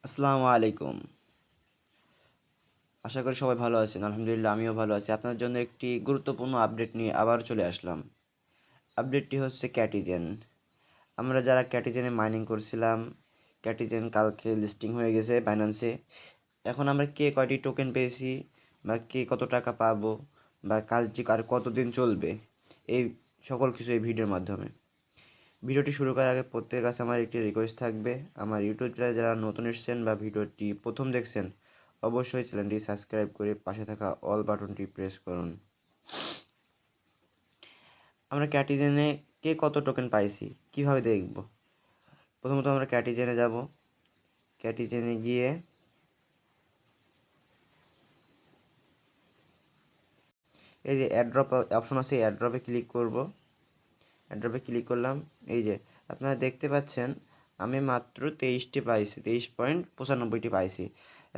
আসসালামু আলাইকুম। আশা করি সবাই ভালো আছেন। আলহামদুলিল্লাহ আমিও ভালো আছি। আপনার জন্য একটি গুরুত্বপূর্ণ আপডেট নিয়ে আবার চলে আসলাম। আপডেটটি হচ্ছে ক্যাটিজেন। আমরা যারা ক্যাটিজেনে মাইনিং করছিলাম, ক্যাটিজেন কালকে লিস্টিং হয়ে গেছে বাইন্যান্সে। এখন আমরা কে কয়টি টোকেন পেয়েছি বা কে কত টাকা পাবো বা কাজটি আর কতদিন চলবে, এই সকল কিছু এই ভিডিওর মাধ্যমে। ভিডিওটি শুরু করার আগে প্রত্যেকের কাছে আমার একটি রিকোয়েস্ট থাকবে, আমার ইউটিউব চ্যানেলে যারা নতুন এসেছেন বা ভিডিওটি প্রথম দেখছেন অবশ্যই চ্যানেলটি সাবস্ক্রাইব করে পাশে থাকা অল বাটনটি প্রেস করুন। আমরা ক্যাটিজেনে কে কত টোকেন পাইছি কিভাবে দেখব? প্রথমত আমরা ক্যাটিজেনে যাব। ক্যাটিজেনে গিয়ে এই যে অ্যাড্রপ অপশন আছে, অ্যাড্রপে ক্লিক করব। অ্যাড্রপে ক্লিক করলাম। এই যে আপনারা দেখতে পাচ্ছেন আমি মাত্র 23টি পাইছি, 23.95টি পাইছি।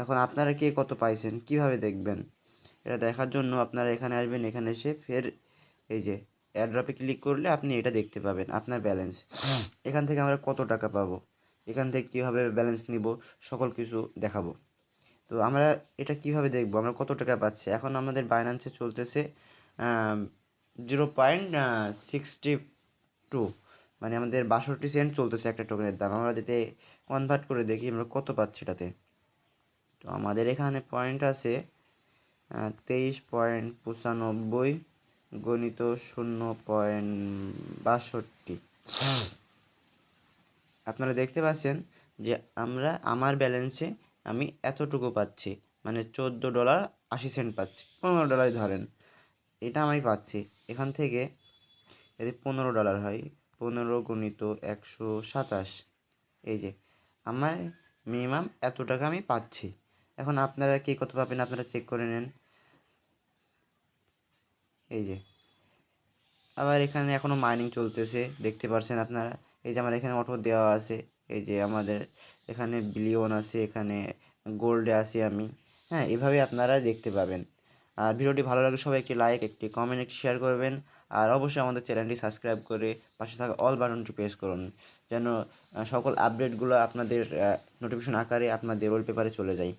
এখন আপনারা কে কত পাইছেন কিভাবে দেখবেন? এটা দেখার জন্য আপনারা এখানে আসবেন, এখানে এসে ফের এই যে এয়ারড্রপে ক্লিক করলে আপনি এটা দেখতে পাবেন আপনার ব্যালেন্স। এখান থেকে আমরা কত টাকা পাবো, এখান থেকে কীভাবে ব্যালেন্স নিব, সকল কিছু দেখাবো। তো আমরা এটা কিভাবে দেখব আমরা কত টাকা পাচ্ছি? এখন আমাদের বাইন্যান্সে চলতেছে 0.62, মানে আমাদের 62 সেন্ট চলতেছে একটা টোকেনের দাম। আমরা যদি কনভার্ট করে দেখি আমরা কত পাচ্ছি এটাতে। তো আমাদের এখানে পয়েন্ট আছে 23.95 গণিত 0.62। আপনারা দেখতে পাচ্ছেন যে আমার ব্যালেন্সে আমি এতটুকু পাচ্ছি, মানে $14.80 পাচ্ছি। $15 ধরেন, এটা আমি পাচ্ছি। এখান থেকে যদি $15 হয়, 15 গুণিত 127, এই যে আমার মিনিমাম এত টাকা আমি পাচ্ছি। এখন আপনারা কে কত পাবেন আপনারা চেক করে নেন। এই যে আবার এখানে এখনও মাইনিং চলতেছে, দেখতে পাচ্ছেন আপনারা। এই যে আমার এখানে অটো দেওয়া আছে, এই যে আমাদের এখানে বিলিয়ন আছে, এখানে গোল্ডে আছি আমি। হ্যাঁ, এভাবে আপনারা দেখতে পাবেন। আর ভিডিওটি ভালো লাগলে সবাই একটি লাইক, একটি কমেন্ট, একটি শেয়ার করবেন। আর অবশ্যই আমাদের চ্যানেলটি সাবস্ক্রাইব করে পাশে থাকা অল বাটনটি প্রেস করুন, যেন সকল আপডেটগুলো আপনাদের নোটিফিকেশন আকারে আপনাদের ওয়ালপেপারে চলে যায়।